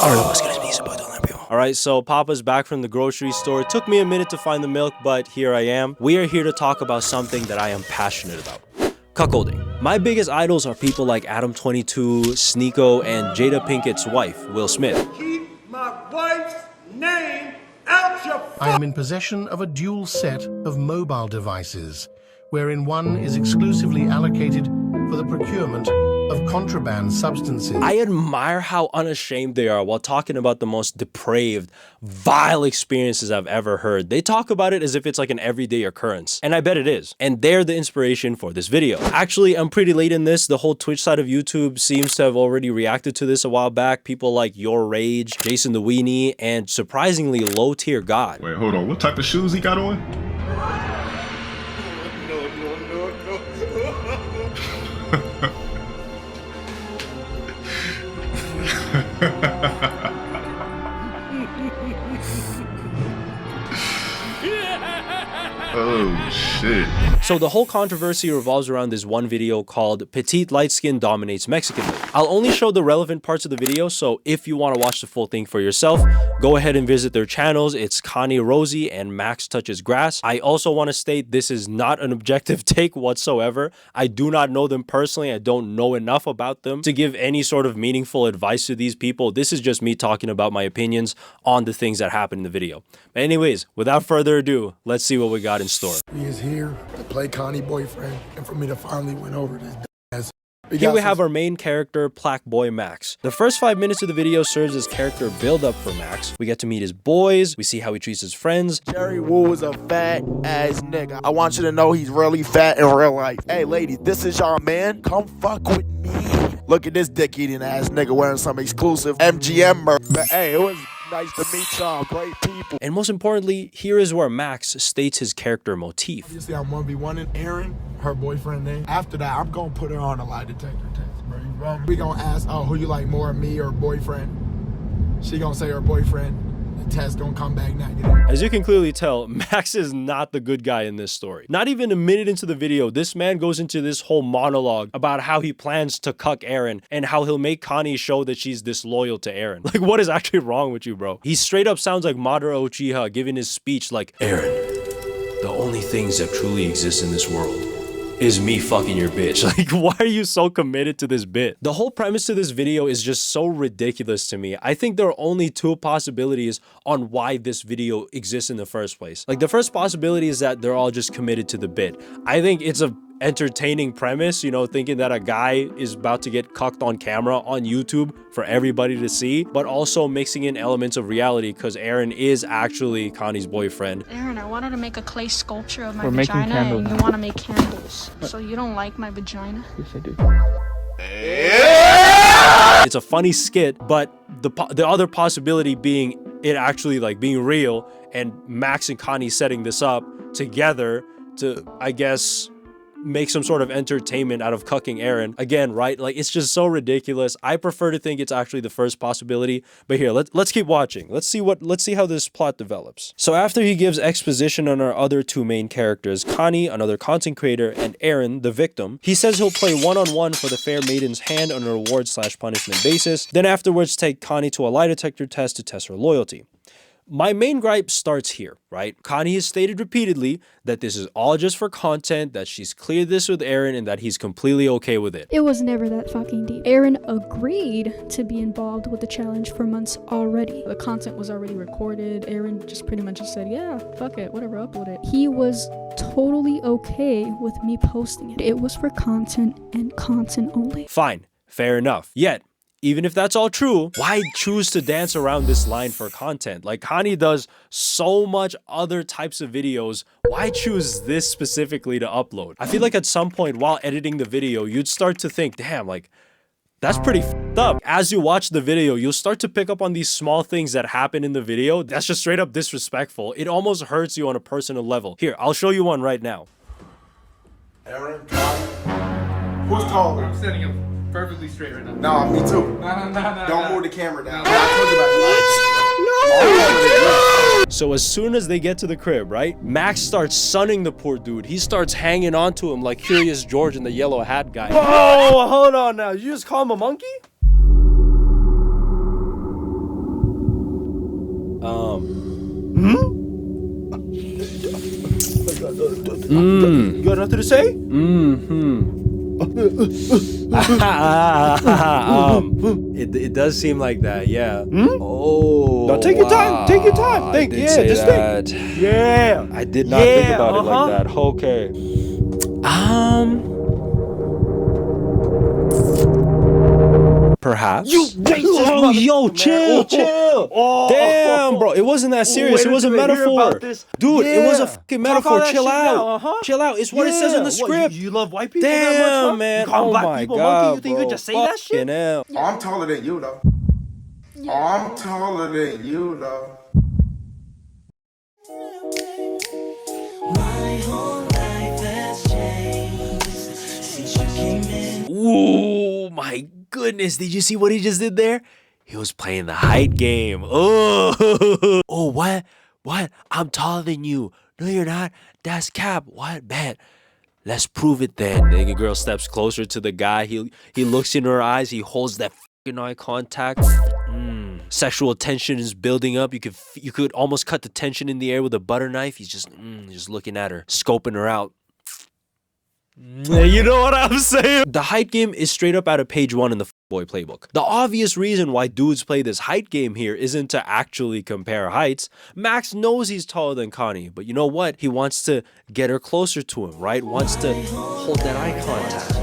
Alright, so Papa's back from the grocery store. It took me a minute to find the milk, but here I am. We are here to talk about something that I am passionate about. Cuckolding. My biggest idols are people like Adam22, Sneeko, and Jada Pinkett's wife, Will Smith. Keep my wife's name out your I am in possession of a dual set of mobile devices, wherein one is exclusively allocated for the procurement of contraband substances. I admire how unashamed they are while talking about the most depraved, vile experiences I've ever heard. They talk about it as if it's like an everyday occurrence. And I bet it is. And they're the inspiration for this video. Actually, I'm pretty late in this. The whole Twitch side of YouTube seems to have already reacted to this a while back. People like Your Rage, Jason the Weenie, and surprisingly Low Tier God. Wait, hold on. What type of shoes he got on? Oh shit. So the whole controversy revolves around this one video called Petite Light Skin Dominates Mexican Lady. I'll only show the relevant parts of the video, so if you want to watch the full thing for yourself, go ahead and visit their channels. It's Kani Rosie and Max Touches Grass. I also want to state this is not an objective take whatsoever. I do not know them personally. I don't know enough about them to give any sort of meaningful advice to these people. This is just me talking about my opinions on the things that happened in the video. But anyways, without further ado, let's see what we got in store. He is here to play Connie boyfriend, and for me to finally win over this ass. Here we have our main character, Plaque Boy Max. The first 5 minutes of the video serves as character build-up for Max. We get to meet his boys, we see how he treats his friends. Jerry Wu is a fat ass nigga. I want you to know he's really fat in real life. Hey ladies, this is y'all man. Come fuck with me. Look at this dick-eating ass nigga wearing some exclusive MGM merch. But hey, it was nice to meet y'all, great people. And most importantly, here is where Max states his character motif. Obviously, I'm 1v1ing Aaron, her boyfriend name. After that, I'm gonna put her on a lie detector test, bro. You feel me? We gonna ask, oh, who you like more, me or boyfriend? She gonna say her boyfriend. The test gonna come back negative. As you can clearly tell, Max is not the good guy in this story. Not even a minute into the video, this man goes into this whole monologue about how he plans to cuck Aaron and how he'll make Kani show that she's disloyal to Aaron. Like, what is actually wrong with you, bro? He straight up sounds like Madara Uchiha giving his speech like, Aaron, the only things that truly exist in this world is me fucking your bitch. Like, why are you so committed to this bit? The whole premise to this video is just so ridiculous to me. I think there are only 2 possibilities on why this video exists in the first place. Like, the first possibility is that they're all just committed to the bit. I think it's a entertaining premise, you know, thinking that a guy is about to get cucked on camera on YouTube for everybody to see, but also mixing in elements of reality because Aaron is actually Connie's boyfriend. Aaron, I wanted to make a clay sculpture of my vagina and you want to make candles. So you don't like my vagina? Yes, I do. It's a funny skit, but the other possibility being it actually like being real and Max and Connie setting this up together to, I guess, make some sort of entertainment out of cucking Aaron. Again, right? Like, it's just so ridiculous. I prefer to think it's actually the first possibility. But here, let's keep watching. Let's see how this plot develops. So after he gives exposition on our other 2 main characters, Kani, another content creator, and Aaron, the victim, he says he'll play one-on-one for the fair maiden's hand on a reward/punishment basis. Then afterwards take Kani to a lie detector test to test her loyalty. My main gripe starts here, right? Kani has stated repeatedly that this is all just for content, that she's cleared this with Aaron, and that he's completely okay with it. It was never that fucking deep. Aaron agreed to be involved with the challenge for months already. The content was already recorded. Aaron just pretty much just said, yeah, fuck it, whatever, upload it. He was totally okay with me posting it. It was for content and content only. Fine, fair enough. Yet, even if that's all true, why choose to dance around this line for content? Like, Kani does so much other types of videos. Why choose this specifically to upload? I feel like at some point while editing the video, you'd start to think, damn, like, that's pretty f***ed up. As you watch the video, you'll start to pick up on these small things that happen in the video. That's just straight up disrespectful. It almost hurts you on a personal level. Here, I'll show you one right now. Aaron, Connie. Who's taller? I'm sitting up perfectly straight right now. No, me too. No. Don't move the camera down. No. I told you about it. So as soon as they get to the crib, right, Max starts sunning the poor dude. He starts hanging on to him like Curious George and the yellow hat guy. Whoa, hold on now. You just call him a monkey? You got nothing to say? It does seem like that, yeah. Oh, No, take your time. Take your time. Think. Yeah, just think. Yeah. I did not think about it like that. Okay. Perhaps. Yo, chill. Damn, bro. It wasn't that serious. It was a metaphor. Dude, it was a fucking metaphor. Chill out. Chill out. It's what it says in the script. You love white people Damn, that much, man. You call Oh black my people God, monkey? You think you could just say that shit? Hell. I'm taller than you, though. I'm taller than you, though. Ooh, my goodness. Did you see what he just did there? He was playing the height game. Oh, what? What? I'm taller than you. No, you're not. That's cap. What? Bet. Let's prove it then. Then the girl steps closer to the guy. He looks in her eyes. He holds that fucking eye contact. Sexual tension is building up. You could almost cut the tension in the air with a butter knife. He's just looking at her, scoping her out. You know what I'm saying? The height game is straight up out of page 1 in the boy playbook. The obvious reason why dudes play this height game here isn't to actually compare heights. Max knows he's taller than Kani, but you know what? He wants to get her closer to him, right? Wants to hold that eye contact.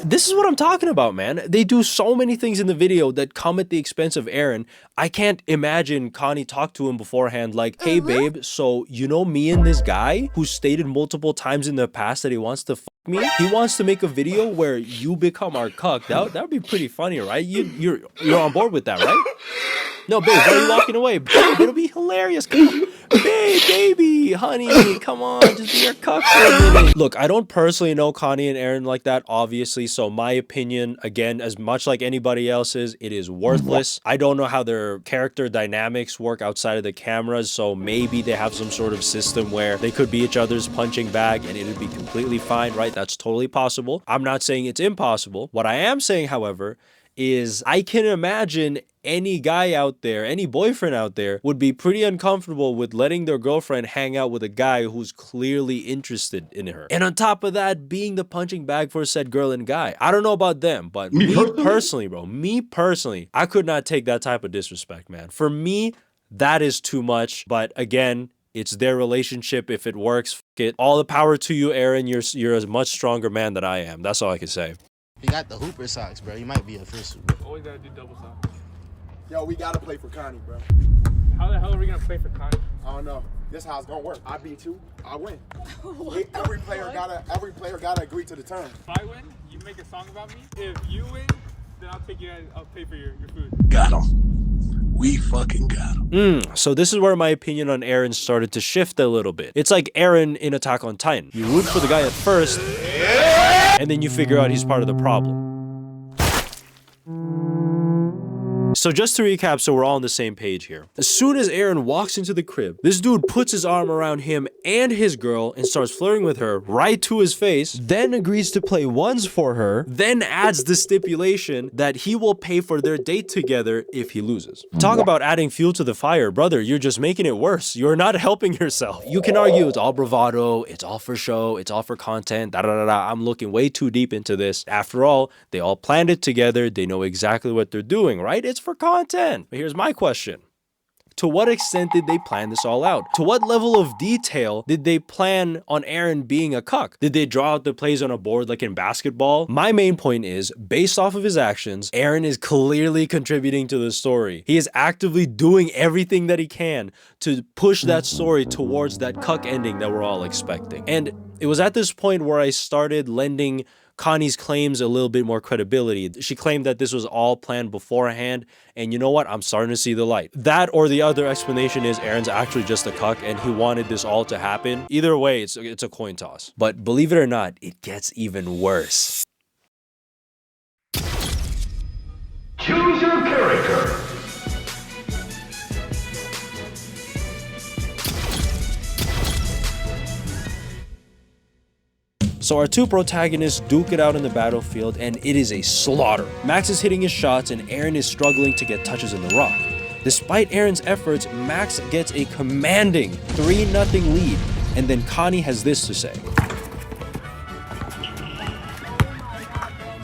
This is what I'm talking about, man. They do so many things in the video that come at the expense of Eren. I can't imagine Kani talk to him beforehand like, hey babe, so you know me and this guy who stated multiple times in the past that he wants to fuck me? He wants to make a video where you become our cuck. That would be pretty funny, right? You're on board with that, right? No, babe, why are you walking away? Babe, it'll be hilarious. Babe, baby, honey, come on, just be your cuck for a minute. Look, I don't personally know Kani and Eren like that, obviously, so my opinion, again, as much like anybody else's, it is worthless. I don't know how their character dynamics work outside of the cameras, so maybe they have some sort of system where they could be each other's punching bag and it'd be completely fine, right? That's totally possible. I'm not saying it's impossible. What I am saying, however, is I can imagine any guy out there, any boyfriend out there would be pretty uncomfortable with letting their girlfriend hang out with a guy who's clearly interested in her. And on top of that, being the punching bag for said girl and guy. I don't know about them, but me personally, bro, I could not take that type of disrespect, man. For me, that is too much. But again, it's their relationship. If it works, f it. All the power to you, Eren. You're a much stronger man than I am. That's all I can say. You got the Hooper socks, bro. You might be official, bro. Always gotta do double socks. Yo, we gotta play for Kani, bro. How the hell are we gonna play for Kani? I don't know. This how it's gonna work. I beat you, I win. Every player gotta agree to the terms. If I win, you make a song about me. If you win, then I'll pay for your food. Got him. We fucking got him. So this is where my opinion on Eren started to shift a little bit. It's like Eren in Attack on Titan. You root for the guy at first, and then you figure out he's part of the problem. So just to recap, so we're all on the same page here. As soon as Eren walks into the crib, this dude puts his arm around him and his girl and starts flirting with her right to his face, then agrees to play ones for her, then adds the stipulation that he will pay for their date together if he loses. Talk about adding fuel to the fire. Brother, you're just making it worse. You're not helping yourself. You can argue it's all bravado, it's all for show, it's all for content, I'm looking way too deep into this. After all, they all planned it together. They know exactly what they're doing, right? It's for content. But here's my question. To what extent did they plan this all out? To what level of detail did they plan on Eren being a cuck? Did they draw out the plays on a board like in basketball? My main point is, based off of his actions, Eren is clearly contributing to the story. He is actively doing everything that he can to push that story towards that cuck ending that we're all expecting. And it was at this point where I started lending Kani's claims a little bit more credibility. She claimed that this was all planned beforehand, and you know what? I'm starting to see the light. That or the other explanation is Eren's actually just a cuck and he wanted this all to happen. Either way, it's a coin toss. But believe it or not, it gets even worse. Choose your character. So our two protagonists duke it out in the battlefield and it is a slaughter. Max is hitting his shots and Eren is struggling to get touches in the rock. Despite Eren's efforts, Max gets a commanding 3-0 lead. And then Kani has this to say.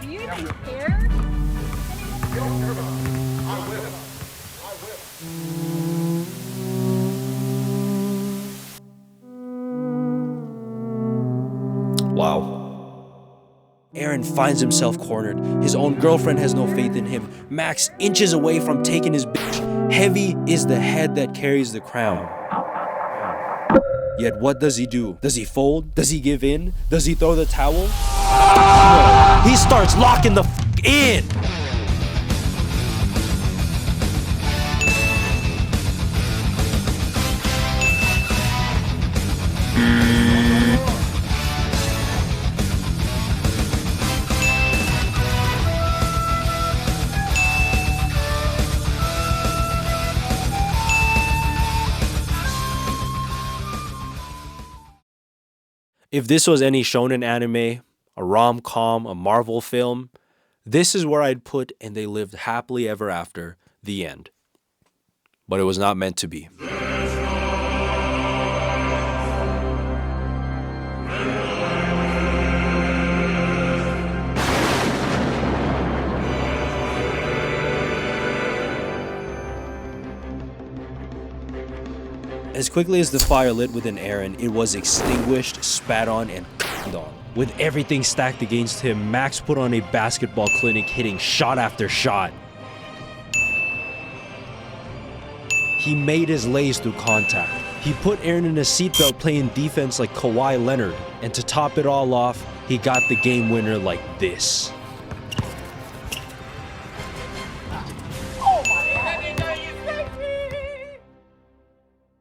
Do you even care? Wow. Aaron finds himself cornered. His own girlfriend has no faith in him. Max inches away from taking his bitch. Heavy is the head that carries the crown. Yet what does he do? Does he fold? Does he give in? Does he throw the towel? No. He starts locking the f in. If this was any shonen anime, a rom-com, a Marvel film, this is where I'd put "and they lived happily ever after," the end. But it was not meant to be. As quickly as the fire lit within Aaron, it was extinguished, spat on, and on. With everything stacked against him, Max put on a basketball clinic, hitting shot after shot. He made his lays through contact. He put Aaron in a seatbelt playing defense like Kawhi Leonard. And to top it all off, he got the game winner like this.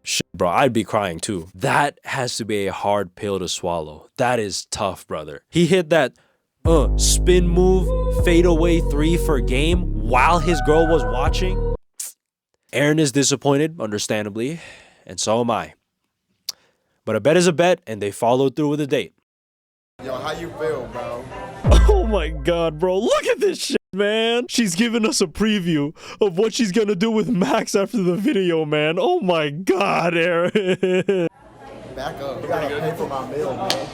Shit, bro, I'd be crying too. That has to be a hard pill to swallow. That is tough, brother. He hit that spin move, fadeaway 3 for game while his girl was watching. Aaron is disappointed, understandably, and so am I. But a bet is a bet, and they followed through with a date. Yo, how you feel, bro? Oh my god, bro, look at this shit, man. She's giving us a preview of what she's gonna do with Max after the video, man. Oh my god, Aaron. Back up. You gotta pay for my meal, man.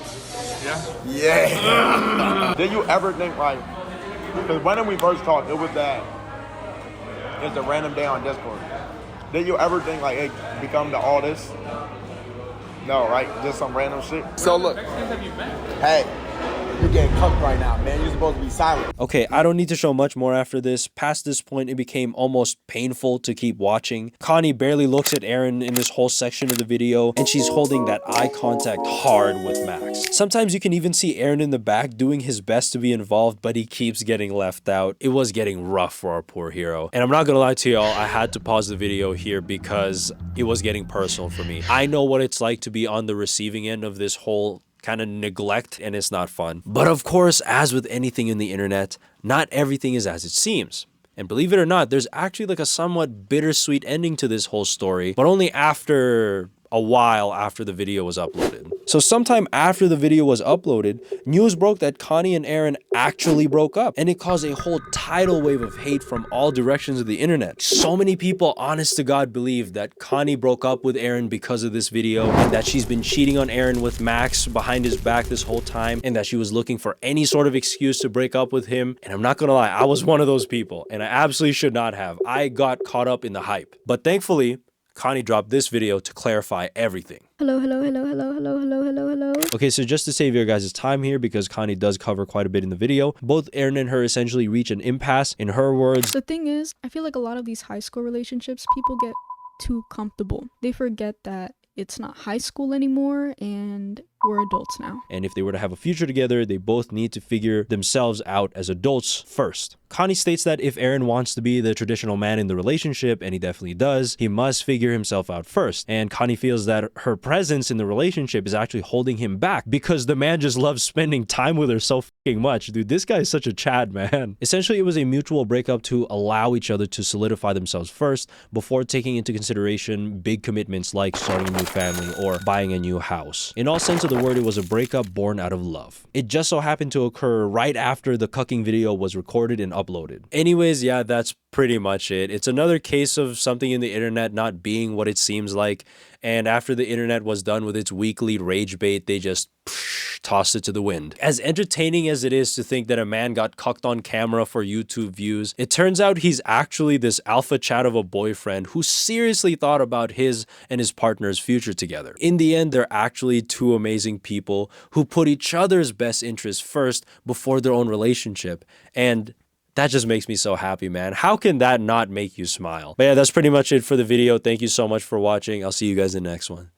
Yeah. Did you ever think, like, because when we first talked, it was that, it's a random day on Discord. Did you ever think, like, it become to all this? No, right? Just some random shit? So look, hey, you're getting cucked right now, man. You're supposed to be silent. Okay, I don't need to show much more after this. Past this point, it became almost painful to keep watching. Kani barely looks at Aaron in this whole section of the video, and she's holding that eye contact hard with Max. Sometimes you can even see Aaron in the back doing his best to be involved, but he keeps getting left out. It was getting rough for our poor hero. And I'm not gonna lie to y'all, I had to pause the video here because it was getting personal for me. I know what it's like to be on the receiving end of this whole kind of neglect, and it's not fun. But of course, as with anything in the internet, not everything is as it seems. And believe it or not, there's actually like a somewhat bittersweet ending to this whole story, but only after a while after the video was uploaded. So sometime after the video was uploaded, news broke that Kani and Aaron actually broke up, and it caused a whole tidal wave of hate from all directions of the internet. So many people, honest to God, believe that Kani broke up with Aaron because of this video, and that she's been cheating on Aaron with Max behind his back this whole time, and that she was looking for any sort of excuse to break up with him. And I'm not gonna lie, I was one of those people, and I absolutely should not have. I got caught up in the hype. But thankfully, Kani dropped this video to clarify everything. Hello. Okay, so just to save your guys' time here, because Kani does cover quite a bit in the video, both Aaron and her essentially reach an impasse. In her words, the thing is, I feel like a lot of these high school relationships, people get too comfortable. They forget that it's not high school anymore and we're adults now. And if they were to have a future together, they both need to figure themselves out as adults first. Kani states that if Aaron wants to be the traditional man in the relationship, and he definitely does, he must figure himself out first. And Kani feels that her presence in the relationship is actually holding him back because the man just loves spending time with her so fucking much. Dude, this guy is such a Chad, man. Essentially, it was a mutual breakup to allow each other to solidify themselves first before taking into consideration big commitments like starting a new family or buying a new house. In all sense of the word, it was a breakup born out of love. It just so happened to occur right after the cucking video was recorded and uploaded. Anyways, yeah, that's pretty much it. It's another case of something in the internet not being what it seems like. And after the internet was done with its weekly rage bait, they just tossed it to the wind. As entertaining as it is to think that a man got cucked on camera for YouTube views, it turns out he's actually this alpha chat of a boyfriend who seriously thought about his and his partner's future together. In the end, they're actually two amazing people who put each other's best interests first before their own relationship. And that just makes me so happy, man. How can that not make you smile? But yeah, that's pretty much it for the video. Thank you so much for watching. I'll see you guys in the next one.